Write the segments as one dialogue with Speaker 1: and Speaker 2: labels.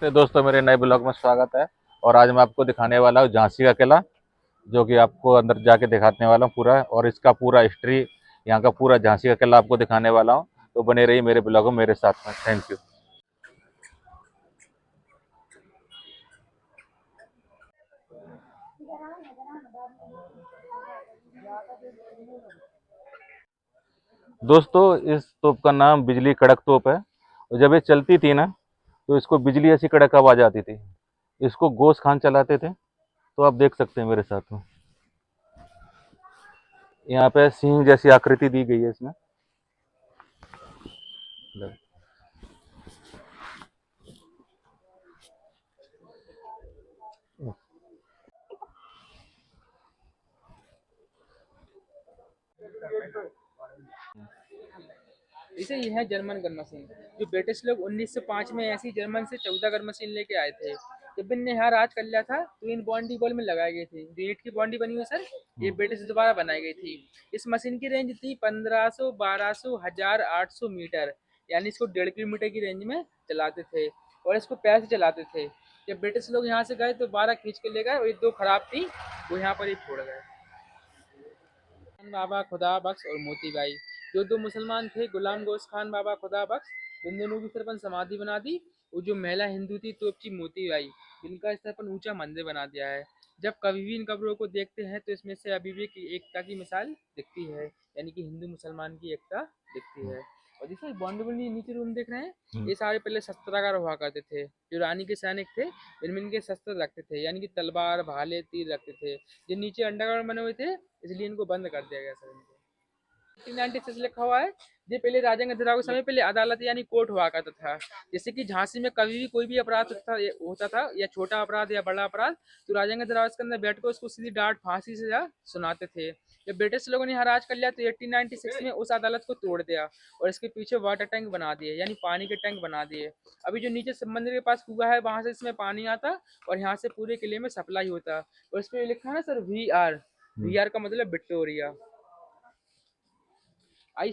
Speaker 1: नमस्ते दोस्तों, मेरे नए ब्लॉग में स्वागत है। और आज मैं आपको दिखाने वाला हूँ झांसी का किला, जो कि आपको अंदर जाके दिखाने वाला हूँ पूरा, और इसका पूरा हिस्ट्री, यहाँ का पूरा झांसी का किला आपको दिखाने वाला हूँ। तो बने रहिए मेरे ब्लॉग में मेरे साथ में। Thank you. दोस्तों, इस तोप का नाम बिजली कड़क तोप है। और जब ये चलती थी ना, तो इसको बिजली ऐसी कड़क आवाज आती थी। इसको गोश खान चलाते थे। तो आप देख सकते हैं मेरे साथ में, यहाँ पे सिंह जैसी आकृति दी गई है इसमें।
Speaker 2: इसे यह है जर्मन गन मशीन। जो ब्रिटिश लोग 1905 में ऐसी जर्मन से 14 गन मशीन लेके आए थे। जब इनने यहाँ राज कर लिया था तो इन बाउंड्री वॉल में लगाई गई थी। जो ईंट की बाउंड्री बनी हुई है सर, ये ब्रिटिश द्वारा बनाई गई थी। इस मशीन की रेंज थी 1500, 1200, 1800 मीटर। यानी इसको 1.5 किलोमीटर की रेंज में चलाते थे और इसको पैर से चलाते थे। जब ब्रिटिश लोग यहाँ से गए तो 12 खींच के ले गए और ये 2 खराब थी, वो यहाँ पर ही छोड़ गए। बाबा खुदा बख्श और मोती बाई, जो दो मुसलमान थे, गुलाम गोश खान बाबा खुदा बख्श, इन दोनों की सिर पर समाधि बना दी। वो जो महिला हिंदू थी तोपची मोती बाई, इनका स्तर पर ऊंचा मंदिर बना दिया है। जब कभी भी इन कब्रों को देखते हैं तो इसमें से अभी भी एकता की मिसाल दिखती है, यानी कि हिंदू मुसलमान की एकता दिखती है। और देखिए बॉन्डबल नीचे रूम देख रहे हैं, ये सारे पहले शस्त्रागार हुआ करते थे। जो रानी के सैनिक थे, इनमें इनके शस्त्र रखते थे, यानी कि तलवार, भाले, तीर रखते थे। जो नीचे अंडरग्राउंड बने हुए थे, इसलिए इनको बंद कर दिया गया सर इनको। 1896 लिखा हुआ है। ये पहले राजेंद्र प्रताप के समय पहले अदालत यानी कोर्ट हुआ करता था। जैसे कि झांसी में कभी भी कोई भी अपराध होता था, या छोटा अपराध या बड़ा अपराध, तो राजेंद्र प्रताप के अंदर बैठ कर उसको सीधी डांट फांसी से सुनाते थे। जब ब्रिटिश लोगों ने यहाँ राज कर लिया तो 1896 में उस अदालत को तोड़ दिया और इसके पीछे वाटर टैंक बना दिए, यानी पानी के टैंक बना दिए। अभी जो नीचे मंदिर के पास कुआ है, वहां से इसमें पानी आता और यहाँ से पूरे किले में सप्लाई होता। और इस पे लिखा है ना सर, VR। VR का मतलब विक्टोरिया। आई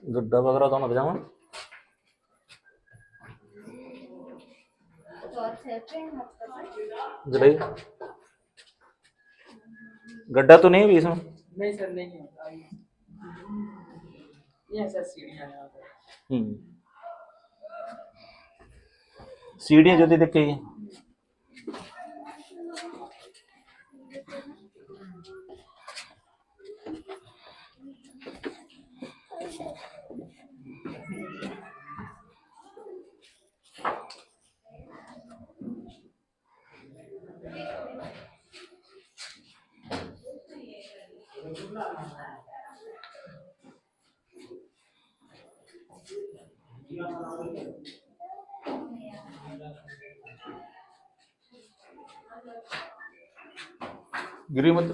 Speaker 1: गड्ढा वगैरह तो ना पजामा। गड्ढा गड्ढा तो नहीं है इसमें।
Speaker 2: नहीं सर, नहीं होता ये सर, सीढ़ियाँ यहाँ पर।
Speaker 1: सीढ़ियाँ जो देख के गिरी मत।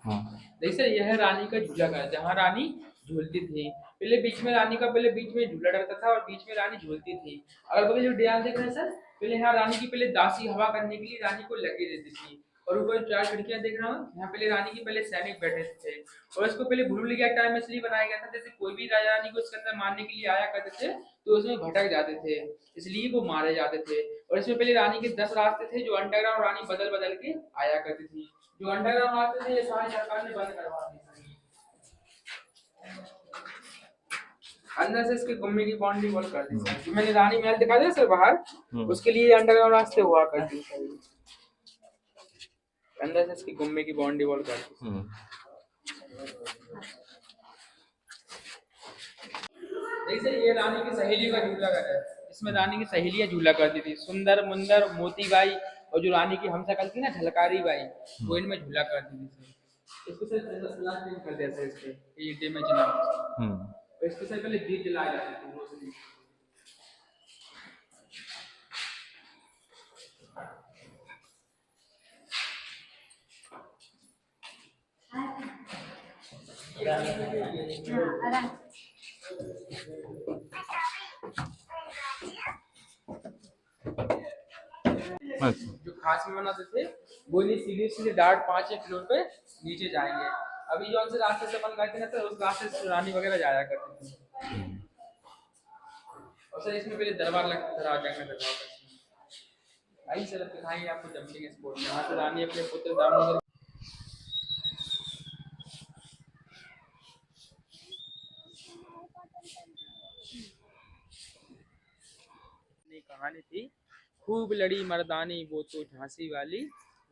Speaker 1: हाँ।
Speaker 2: देखिए यह रानी का झूला घर, जहाँ रानी झूलती थी। पहले बीच में रानी का, पहले बीच में झूला डरता था और बीच में रानी झूलती थी। अगर बगल जो डियाल देख रहे हैं सर, पहले यहाँ रानी की पहले दासी हवा करने के लिए रानी को लगी देती थी। और ऊपर 4 खिड़कियां देख रहा हूँ, यहाँ पहले रानी की पहले सैनिक बैठे थे। और इसको पहले भूल गया टाइम इसलिए बनाया गया था, जैसे कोई भी राजा रानी को इसके अंदर मारने के लिए आया करते थे तो उसमें भटक जाते थे, इसलिए वो मारे जाते थे। और इसमें पहले रानी के 10 रास्ते थे जो अंडरग्राउंड रानी बदल बदल के आया करती थी। जो अंडरग्राउंड रास्ते थे ये सारी सरकार ने बंद करवा दी। अंदर से इसके गुम्मे की बाउंड्री वॉल कर दी सर। जो मैंने रानी महल दिखा दिया सर बाहर, उसके लिए अंडरग्राउंड रास्ते हुआ करती सर। अंदर से इसकी गुम्मे की बाउंड्री वॉल कर दी। देखिए ये रानी की सहेली का झूला घर है। इसमें रानी की सहेलियां झूला करती थी, सुंदर मुंदर, मोती बाई, और जो रानी की हमशक्ल थी ना झलकारी बाई, वो इनमें झूला करती थी। इसको सिर्फ प्लास्टिक कर देते हैं, इसके ईंटे में चला। तो इसके से पहले दीप जलाए जाते थे रोशनी।
Speaker 1: अच्छा।
Speaker 2: जो खास में बनाते थे वो नहीं, सीधे सीधे डार्ट 5 फ्लोर पे नीचे जाएंगे। अभी जो से रास्ते से अपन गए थे ना, तो उस रास्ते से रानी वगैरह जाया करती थी। और सर इसमें पहले दरबार लगता था, राजा का दरबार। आई सर दिखाएंगे आपको जंपिंग स्पॉट, यहाँ से रानी अपने पुत्र दामोदर की कहानी थी। खूब लड़ी मर्दानी वो तो झांसी वाली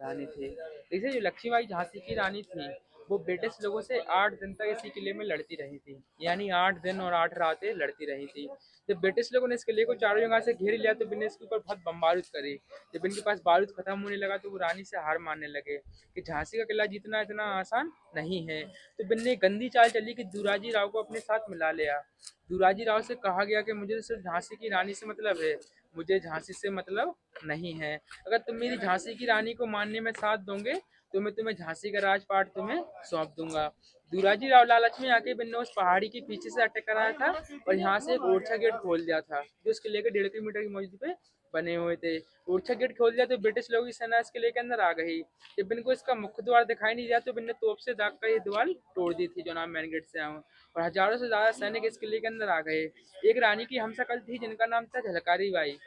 Speaker 2: रानी थी। जैसे जो लक्ष्मीबाई झांसी की रानी थी, वो ब्रिटिश लोगों से 8 दिन तक इसी किले में लड़ती रही थी, यानी 8 दिन और 8 रातें लड़ती रही थी। जब ब्रिटिश लोगों ने इस किले को चारों जगह से घेर लिया, तो इनने इसके ऊपर बहुत बमबारूद करी। जब इनके पास बारूद खत्म होने लगा, तो वो रानी से हार मानने लगे कि झांसी का किला जीतना इतना आसान नहीं है। तो बिन्ने गंदी चाल चली कि दुराजी राव को अपने साथ मिला लिया। दुराजी राव से कहा गया कि मुझे तो सिर्फ झांसी की रानी से मतलब है, मुझे झांसी से मतलब नहीं है। अगर तुम मेरी झांसी की रानी को मानने में साथ दोगे, तो मैं तुम्हें झांसी का राजपाट तुम्हें सौंप दूंगा। दुराजी राव लालच में आके बिन्ने उस पहाड़ी के पीछे से अटैक कराया था, और यहाँ से एक ओरछा गेट खोल दिया था, जो उसके लेकर 1.5 किलोमीटर की मौजूद पे बने हुए थे। ओरछा गेट खोल दिया तो ब्रिटिश लोगों की सेना इसके लेके अंदर आ गई। जब इनको इसका मुख्य द्वार दिखाई नहीं दिया, तो इनने तोप से दाग कर ये दीवार तोड़ दी थी, जो नाम मेन गेट से आऊँ, और हजारों से ज्यादा सैनिक इस किले के अंदर आ गए। एक रानी की हमशक्ल थी जिनका नाम था झलकारी बाई।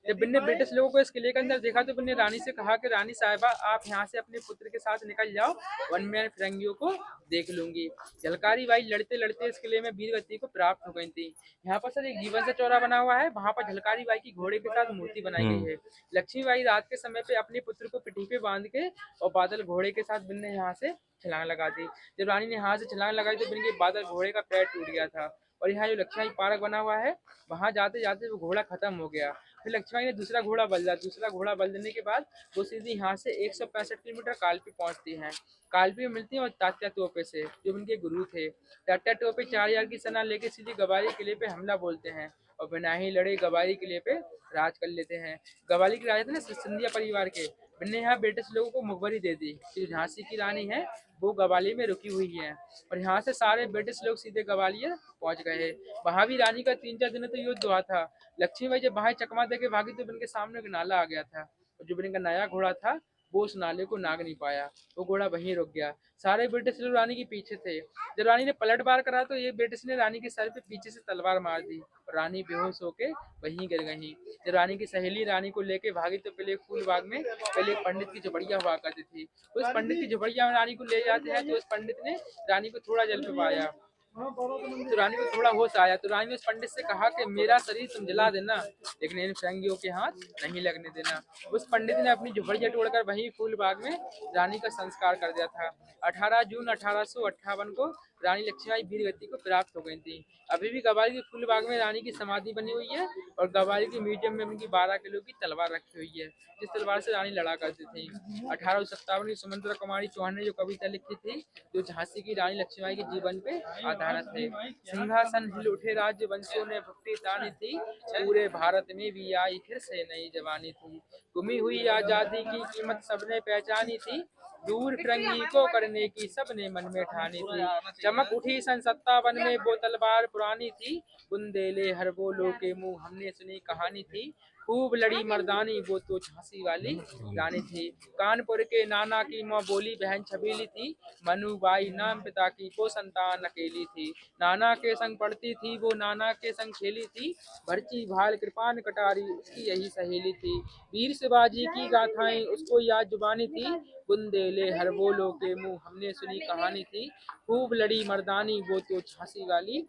Speaker 2: जब बिन्ने ब्रिटिश लोगों को इस किले के अंदर देखा, तो बिन्ने रानी से कहा कि रानी साहिबा, आप यहाँ से अपने पुत्र के साथ निकल जाओ, वन मैं फिरंगियों को देख लूंगी। झलकारी बाई लड़ते लड़ते इस किले में वीर गति को प्राप्त हो गई थी। यहाँ पर सर एक जीवन से चौरा बना हुआ है, वहाँ पर झलकारी बाई की घोड़े के साथ मूर्ति बनाई गई है। लक्ष्मी बाई रात के समय पे अपने पुत्र को पिठी पे बांध के और बादल घोड़े के साथ बिन्ने यहाँ से छलांग लगा दी। जब रानी ने यहाँ से छलांग लगाई, तो बिन के बादल घोड़े का पैर टूट गया था। और यहाँ जो लक्ष्मी पार्क बना हुआ है, वहां जाते जाते वो घोड़ा खत्म हो गया। फिर लक्ष्मी ने दूसरा घोड़ा बल दिया, दूसरा घोड़ा बल देने के बाद वो सीधी यहाँ से 165 किलोमीटर कालपी पहुंचती हैं। कालपी में मिलती है और तात्या टोपे से, जो उनके गुरु थे। तात्या टोपे 4,000 की सेना लेके सीधे गवारी किले पे हमला बोलते हैं, और बिना ही लड़े गवारी किले पे राज कर लेते हैं। गवारी के राजा थे ना सिंधिया परिवार के, बिन्ने यहाँ ब्रिटिश लोगों को मुखबरी दे दी कि झांसी की रानी है वो ग्वालियर में रुकी हुई है। और यहाँ से सारे ब्रिटिश लोग सीधे ग्वालियर पहुंच गए। वहां भी रानी का 3-4 दिन तो युद्ध हुआ था। लक्ष्मीबाई जब बाहर चकमा दे के भागी, तो इनके सामने एक नाला आ गया था, और जो इनका नया घोड़ा था वो उस नाले को नाग नहीं पाया, वो घोड़ा वहीं रुक गया। सारे ब्रिटिश लोग रानी के पीछे थे। जब रानी ने पलटवार करा, तो ये ब्रिटिश ने रानी के सर पे पीछे से तलवार मार दी, और रानी बेहोश होके वहीं गिर गई। जब रानी की सहेली रानी को लेके भागी, तो पहले फूलबाग में पहले एक पंडित की झोपड़िया हुआ करती थी। उस पंडित की झोपड़िया में रानी को ले जाते हैं, तो उस पंडित ने रानी को थोड़ा जल पे पाया, तो रानी को थोड़ा होश आया। तो रानी ने उस पंडित से कहा कि मेरा शरीर तुम जला देना, लेकिन इन फिरंगियों के हाथ नहीं लगने देना। उस पंडित ने अपनी झोपड़ियां तोड़कर वहीं फूलबाग में रानी का संस्कार कर दिया था। 18 जून 1858 को रानी लक्ष्मीबाई वीर गति को प्राप्त हो गई थी। अभी भी गवाली के फूलबाग में रानी की समाधि बनी हुई है, और गवाली के म्यूजियम में उनकी 12 किलो की तलवार रखी हुई है, जिस तलवार से रानी लड़ा करती थी। 1857 में सुमंत्रा कुमारी चौहान ने जो कविता लिखी थी, जो झांसी की रानी लक्ष्मीबाई के जीवन पे आधारित है। सिंहासन हिल उठे राज्य वंशों ने भक्ति तानी थी, पूरे भारत में भी आई फिर से नई जवानी थी। गुमी हुई आजादी की कीमत सबने पहचानी थी, दूर फिरंगी को करने की सबने मन में ठानी थी। चमक उठी सन 57 में वो तलवार पुरानी थी, बुंदेले हर बोलो के मुंह हमने सुनी कहानी थी। खूब लड़ी मर्दानी वो तो झांसी वाली रानी थी। कानपुर के नाना की माँ बोली बहन छबीली थी, मनुबाई नाम पिता की वो संतान अकेली थी। नाना के संग पढ़ती थी वो, नाना के संग खेली थी, भरची भाल कृपान कटारी उसकी यही सहेली थी। वीर शिवाजी की गाथाएं उसको याद जुबानी थी, बुंदेले हर बोलो के मुंह हमने सुनी कहानी थी। खूब लड़ी मर्दानी वो तो झांसी वाली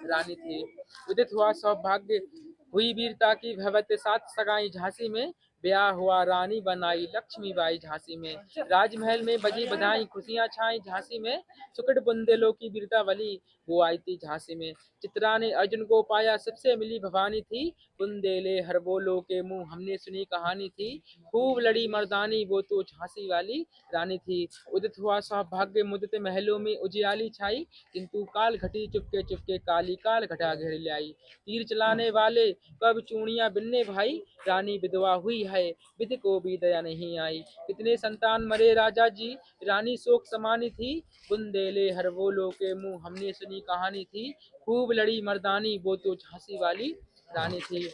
Speaker 2: रानी थी। उदित हुआ सौभाग्य हुई वीरता की भवत सात सगाई झांसी में, ब्याह हुआ रानी बनाई लक्ष्मीबाई झांसी में। राजमहल में बजी बधाई खुशियां छाई झांसी में, सुकट बुंदेलों की वीरता बली वो आई थी झांसी में। चित्रा ने अर्जुन को पाया सबसे मिली भवानी थी, बुंदेले हर बोलो के मुंह हमने सुनी कहानी थी। खूब लड़ी मर्दानी वो तो झांसी वाली रानी थी। उदित हुआ सौभाग्य मुदित महलों में उजियाली छाई, किंतु काल घटी चुपके चुपके काली काल घटा घेर लाई। तीर चलाने वाले कब चूड़ियां बिन्ने भाई, रानी विधवा हुई है विधि को भी दया नहीं आई। कितने संतान मरे राजा जी, रानी शोक समानी थी, बुंदेले हर बोलो के मुंह हमने सुनी कहानी थी। खूब लड़ी मर्दानी वो तो झांसी वाली रानी थी।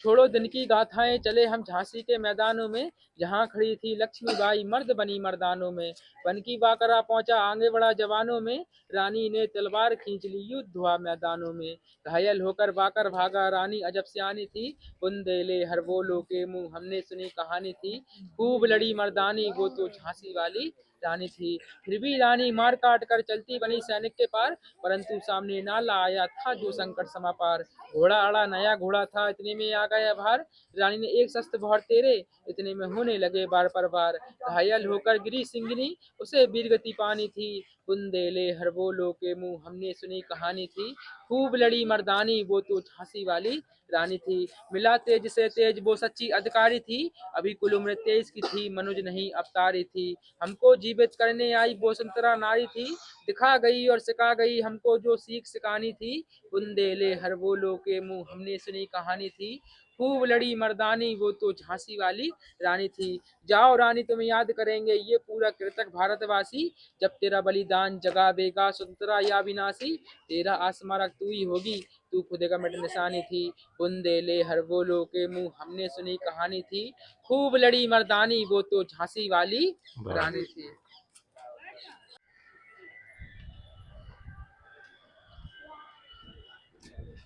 Speaker 2: छोड़ो दिन की गाथाएं, चले हम झांसी के मैदानों में, जहां खड़ी थी लक्ष्मीबाई मर्द बनी मर्दानों में। पन की बाकरा पहुंचा आगे बढ़ा जवानों में, रानी ने तलवार खींच ली युद्ध हुआ मैदानों में। घायल होकर बाकर भागा रानी अजब सियानी थी, बुंदेले हर बोलो के मुंह हमने सुनी कहानी थी। खूब लड़ी मर्दानी वो तो झांसी वाली रानी थी। फिर भी रानी मार काट कर चलती बनी सैनिक के पार, परंतु सामने नाला आया था जो संकट समा पार। घोड़ा अड़ा नया घोड़ा था, इतने में आ गया भार, रानी ने एक शस्त्र बहुत तेरे, इतने में होने लगे बार पर बार। घायल होकर गिरी सिंगनी, उसे वीरगति पानी थी, बुंदेले हर बोलो के मुंह हमने सुनी कहानी थी। खूब लड़ी मर्दानी वो तो झांसी वाली रानी थी। मिला तेज से तेज वो सच्ची अधिकारी थी, अभी कुल उम्र 23 की थी, मनुज नहीं अवतारी थी। हमको जीवित करने आई वो संतरा नारी थी, दिखा गई और सिखा गई हमको जो सीख सिखानी थी। बुंदेले हर बोलो के मुंह हमने सुनी कहानी थी। खूब लड़ी मर्दानी वो तो झांसी वाली रानी थी। जाओ रानी तुम्हें याद करेंगे ये पूरा कृतक भारतवासी, जब तेरा बलिदान जगावेगा स्वतंत्रता या विनाशी। तेरा आसमारक तू ही होगी, तू खुदे का मिट निशानी थी, बुंदेले हर बोलो के मुंह हमने सुनी कहानी थी। खूब लड़ी मर्दानी वो तो झांसी वाली रानी थी।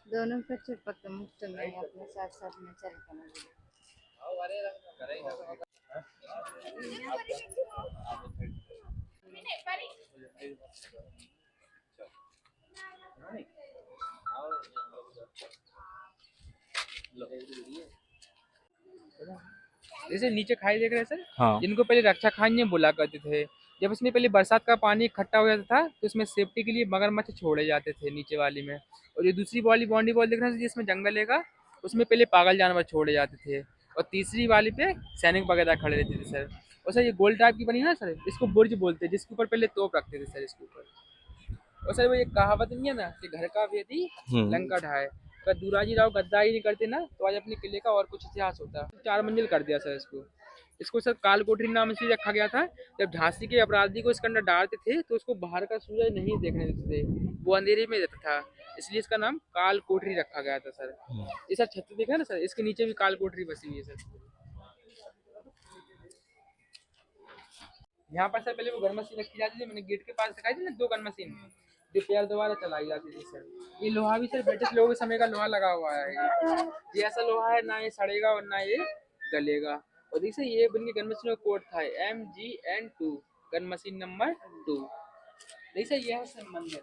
Speaker 3: दोनों का चिपक मुफ्त में अपने साथ साथ में चल कर
Speaker 2: जैसे नीचे खाई देख रहे हैं सर,
Speaker 1: हाँ।
Speaker 2: जिनको पहले रक्षा खाई बोला करते थे। जब इसमें पहले बरसात का पानी इकट्ठा हो जाता था तो इसमें सेफ्टी के लिए मगरमच्छ छोड़े जाते थे नीचे वाली में। और ये दूसरी वाली बाउंड्री वॉल देख रहे हैं जिसमें जंगल है, उसमें पहले पागल जानवर छोड़े जाते थे। और तीसरी वाली पे सैनिक वगैरह खड़े रहते थे सर। और सर ये गोल टाइप की बनी है ना सर, इसको बुर्ज बोलते हैं, जिसके ऊपर पहले तोप रखते थे सर इसके ऊपर। और सर वो ये कहावत नहीं है ना कि घर का व्यक्ति लंका ढाए, अगर दुराजी राव गद्दारी नहीं करते ना तो आज अपने किले का और कुछ इतिहास होता। 4 मंजिल कर दिया सर इसको। इसको सर काल कोठरी नाम इसलिए रखा गया था, जब झांसी के अपराधी को इसके अंदर डालते थे तो उसको बाहर का सूरज नहीं देखने देते थे, वो अंधेरे में रहता था, इसलिए इसका नाम काल कोठरी रखा गया था सर। ये सर छत देखा ना सर, इसके नीचे भी काल कोठरी बसी हुई है सर। यहाँ पर सर पहले वो गन मशीन रखी जाती थी, मैंने गेट के पास दिखाई थी ना 2 गन मशीन जो पैर द्वारा चलाई जाती थी सर। ये लोहा भी सर ब्रिटिश लोगों के समय का लोहा लगा हुआ है। ये ऐसा लोहा है ना ये सड़ेगा और ना ये गलेगा। और देखिए ये बन के गन मशीन का कोड था MGN2, गन मशीन नंबर 2। देखिए ये है शिव मंदिर,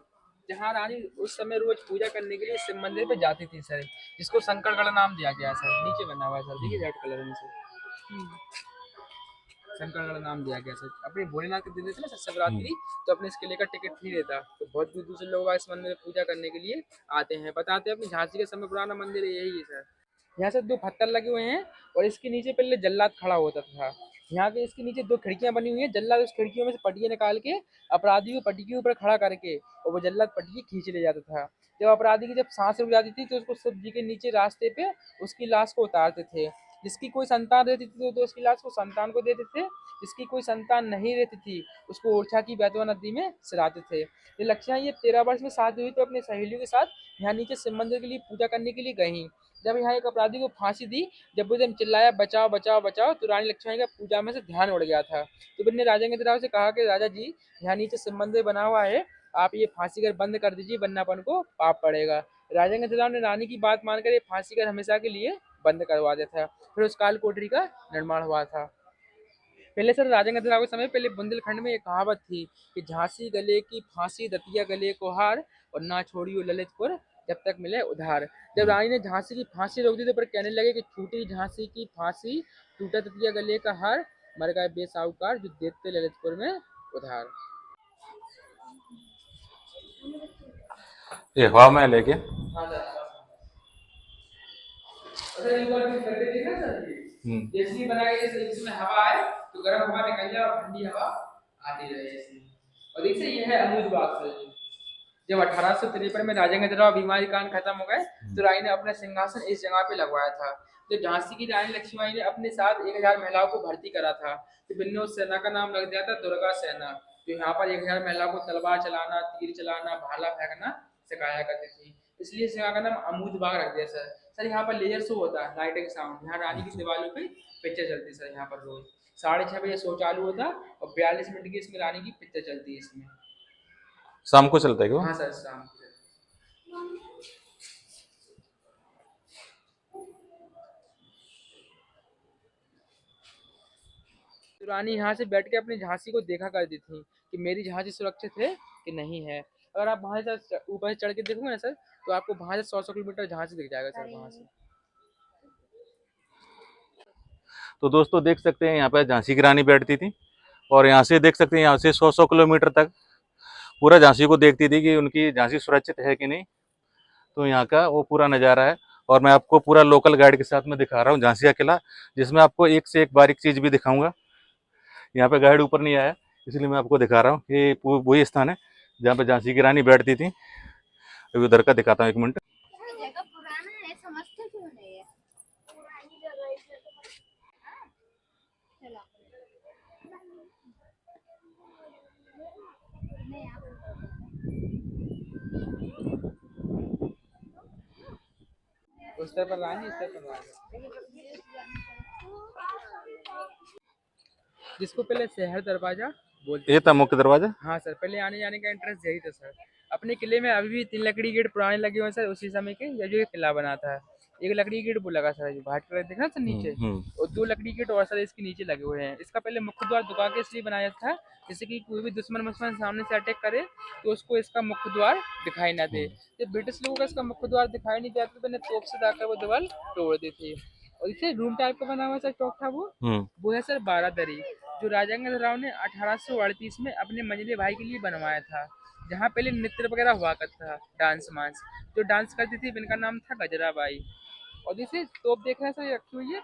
Speaker 2: जहाँ रानी उस समय रोज पूजा करने के लिए शिव मंदिर पे जाती थी सर, जिसको शंकरगढ़ नाम दिया गया सर। नीचे बना हुआ है सर, देखिए रेड कलर में सर शंकरगढ़ नाम दिया गया सर। अपने भोलेनाथ के दिन देते ना सर शिवरात्रि, तो अपने इस किले का टिकट फ्री रहता, तो बहुत दूर दूर से लोग इस मंदिर में पूजा करने के लिए आते हैं। बताते हैं अपनी झांसी के समय पुराना मंदिर है यही है सर। यहाँ से 2 पत्थर लगे हुए हैं और इसके नीचे पहले जल्लाद खड़ा होता था। यहाँ पे इसके नीचे 2 खिड़कियां बनी हुई हैं, जल्लाद उस खिड़कियों में से पटिया निकाल के अपराधी को पट्टी के ऊपर खड़ा करके और वो जल्लाद पट्टी खींच ले जाता था। जब अपराधी की जब सांस रुक जाती थी तो उसको शिव जी के नीचे रास्ते पे उसकी लाश को उतारते थे। जिसकी कोई संतान रहती थी तो उसकी लाश को संतान को देते थे, जिसकी कोई संतान नहीं रहती थी उसको ओरछा की बैतवा नदी में सिराते थे। ये लक्ष्मण ये 13 वर्ष में शादी हुई तो अपने सहेलियों के साथ यहाँ नीचे शिव मंदिर के लिए पूजा करने के लिए गई। जब यहाँ एक अपराधी को फांसी दी, जब वो जब चिल्लाया बचाओ बचाओ बचाओ, तो रानी लक्ष्मी का पूजा में से ध्यान उड़ गया था। तो फिर ने राजा इंद्रराव से कहा कि राजा जी यहाँ नीचे शिव मंदिर बना हुआ है, आप ये फांसी घर बंद कर दीजिए वरना अपन को पाप पड़ेगा। राजा इंद्रराव ने रानी की बात मानकर ये फांसी घर हमेशा के लिए बंद करवा दिया था। फिर उस काल कोठरी का निर्माण हुआ था। पहले सर राजा इंद्रराव के समय पहले बुंदेलखंड में एक कहावत थी कि झांसी गले की फांसी दतिया गले को हार, और ना छोड़ियो ललितपुर जब तक मिले उधार। जब रानी ने झांसी की फांसी रोक दी तो पर कहने लगे कि छूटी झांसी की फांसी, टूटा दतिया गले का हार, मर गए बेसाहूकार जो देते ललितपुर में उधार।
Speaker 1: ये हवा में लेके
Speaker 2: हाँ सर। अच्छा एक बार फिर करके देखा सर, ये जैसे ही बनाया जैसे इसमें हवा है तो गर्म हवा निकल जाए और ठंडी हवा आती रहे ऐसे। और देखिए ये है अमूद बाग सर जी। जब 1853 में राजा इंद्रराव बीमारी कान खत्म हो गए तो रानी ने अपना सिंहासन इस जगह पे लगवाया था। तो झांसी की रानी लक्ष्मीबाई ने अपने साथ 1000 महिलाओं को भर्ती करा था, तो बिन्ने उस सेना का नाम लग दिया था दुर्गा सेना। तो यहाँ पर 1000 महिलाओं को तलवार चलाना, तीर चलाना, भाला फेंकना सिखाया करती थी, इसलिए इस जगह का नाम अमूद बाग रख दिया सर। सर यहाँ पर लेजर शो होता है, लाइटिंग साउंड, यहाँ रानी की दीवारों पे पिक्चर चलती है सर, यहाँ पर रोज 6:30 बजे शो चालू होता है और 42 मिनट की इसमें रानी की पिक्चर चलती है इसमें।
Speaker 1: शाम को चलता है क्या?
Speaker 2: हाँ सर, शाम को। तो रानी यहाँ से बैठ के अपनी झांसी को देखा करती थी कि मेरी झांसी सुरक्षित है कि नहीं है। अगर आप वहाँ से ऊपर से चढ़ के देखोगे ना सर, तो आपको वहाँ से 100 किलोमीटर झांसी दिख जाएगा सर वहाँ से।
Speaker 1: तो दोस्तों देख सकते हैं यहाँ पे झांसी की रानी बैठती थी और यहाँ से देख सकते हैं, यहाँ से 100 किलोमीटर तक पूरा झांसी को देखती थी कि उनकी झांसी सुरक्षित है कि नहीं। तो यहाँ का वो पूरा नज़ारा है और मैं आपको पूरा लोकल गाइड के साथ में दिखा रहा हूँ झांसी का किला, जिसमें आपको एक से एक बारीक चीज़ भी दिखाऊंगा। यहाँ पे गाइड ऊपर नहीं आया इसलिए मैं आपको दिखा रहा हूँ कि वही स्थान है जहाँ पे झांसी की रानी बैठती थी। अभी उधर का दिखाता हूँ, 1 मिनट।
Speaker 3: जगह पुराना है, समझते क्यों नहीं है? पुरानी जगह है इसलिए तो चलो नहीं आप
Speaker 2: उस तरफ पर रानी, इस तरफ पर राजा, जिसको पहले शहर दरवाजा बोलते
Speaker 1: ये था मुख्य दरवाजा।
Speaker 2: हाँ सर, पहले आने जाने का एंट्रेंस यही था सर। अपने किले में अभी भी 3 लकड़ी गेट पुराने लगे हुए हैं सर, उसी समय के, या जो ये किला बना था। एक लकड़ी गेट वो लगा सर, जो भाट कलर देखा सर नीचे, और 2 लकड़ी गेट और सर इसके नीचे लगे हुए हैं। इसका पहले मुख्य द्वार दुका के इसलिए बनाया था, जैसे कि कोई भी दुश्मन सामने से अटैक करे तो उसको इसका मुख्य द्वार दिखाई ना दे। जब ब्रिटिश लोगों को इसका मुख्य द्वार दिखाई नहीं देता तो मैंने तोप से जाकर वो दीवार तोड़ दी थी। और इसे रूम टाइप का बना हुआ सर चौक था वो है सर बारादरी, जो राजेंद्र राव ने 1838 में अपने मंझले भाई के लिए बनवाया था, जहाँ पहले नृत्य वगैरह हुआ करता था, डांस मांस। जो डांस करती थी इनका नाम था गजराबाई। और जैसे तोप देख रहे हैं सर, ये रखी हुई है,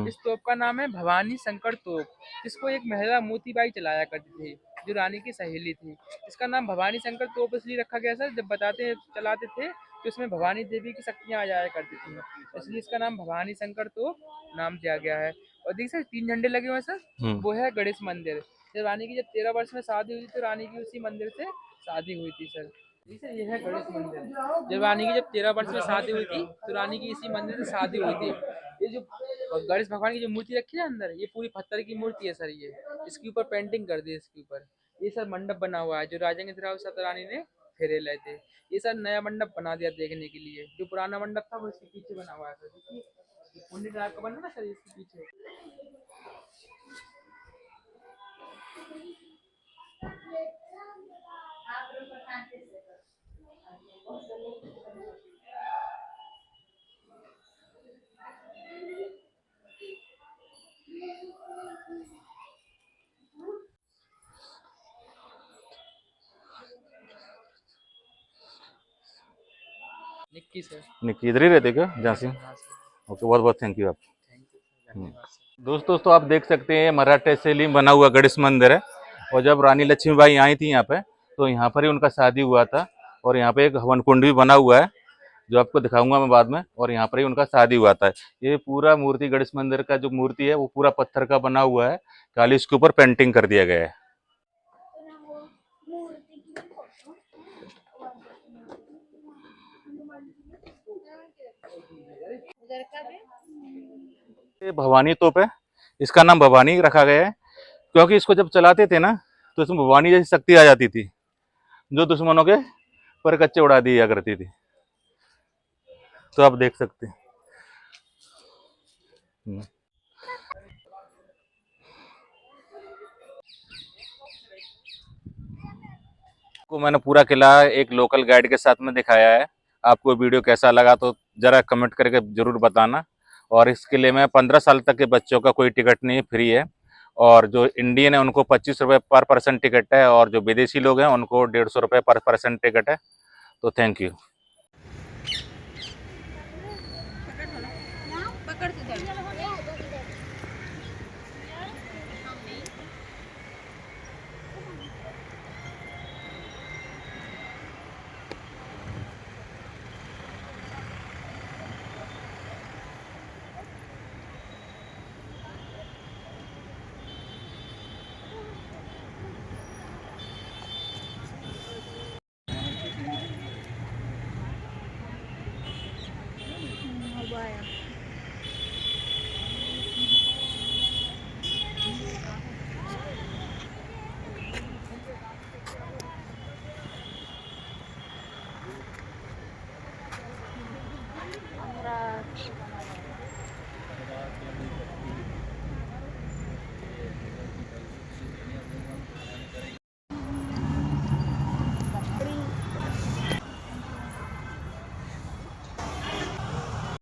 Speaker 2: इस तोप का नाम है भवानी शंकर तोप, जिसको एक महिला मोतीबाई चलाया करती थी, जो रानी की सहेली थी। इसका नाम भवानी शंकर तोप इसलिए रखा गया सर, जब बताते चलाते थे तो इसमें भवानी देवी की शक्तियाँ आ जाया करती थी, इसलिए इसका नाम भवानी शंकर तोप नाम दिया गया है। और देखिए सर 3 झंडे लगे हुए हैं सर, वो है गणेश मंदिर। जब रानी की 13 वर्ष में शादी हुई थी तो रानी की उसी मंदिर से शादी हुई थी सर। जी सर, ये है गणेश मंदिर। जब रानी की 13 वर्ष में शादी हुई थी तो रानी की इसी मंदिर से शादी हुई थी। ये जो गणेश भगवान की जो मूर्ति रखी है अंदर, ये पूरी पत्थर की मूर्ति है सर। ये इसके ऊपर पेंटिंग कर दी है इसके ऊपर। ये सर मंडप बना हुआ है जो राजेंद्र राव रानी ने फेरे लाए थे। ये सर नया मंडप बना दिया देखने के लिए, जो पुराना मंडप था वो इसके पीछे बना हुआ है सर। देखिए पुण्य टाइप का बना ना सर इसके पीछे। निक्की सर,
Speaker 1: निक्की इधर ही रहते क्या झांसी? ओके, बहुत बहुत थैंक यू आप। दोस्तों आप देख सकते हैं मराठे शैली में बना हुआ गणेश मंदिर है। और जब रानी लक्ष्मीबाई आई थी यहाँ पे, तो यहाँ पर ही उनका शादी हुआ था। और यहाँ पे एक हवन कुंड भी बना हुआ है जो आपको दिखाऊंगा मैं बाद में, और यहाँ पर ही उनका शादी हुआ था। ये पूरा मूर्ति गणेश मंदिर का जो मूर्ति है वो पूरा पत्थर का बना हुआ है, खाली इसके ऊपर पेंटिंग कर दिया गया है।
Speaker 3: उधर का भी
Speaker 1: ये भवानी तोप है, इसका नाम भवानी रखा गया है क्योंकि इसको जब चलाते थे ना तो इसमें भवानी जैसी शक्ति आ जाती थी जो दुश्मनों के पर कच्चे उड़ा दिया करती थी। तो आप देख सकते हैं। को मैंने पूरा किला एक लोकल गाइड के साथ में दिखाया है। आपको वीडियो कैसा लगा तो जरा कमेंट करके जरूर बताना। और इस किले में 15 साल तक के बच्चों का कोई टिकट नहीं, फ्री है। और जो इंडियन है उनको 25 रुपये पर पर्सन टिकट है, और जो विदेशी लोग हैं उनको 150 रुपये पर पर्सन टिकट है। तो थैंक यू।
Speaker 3: पकड़ के है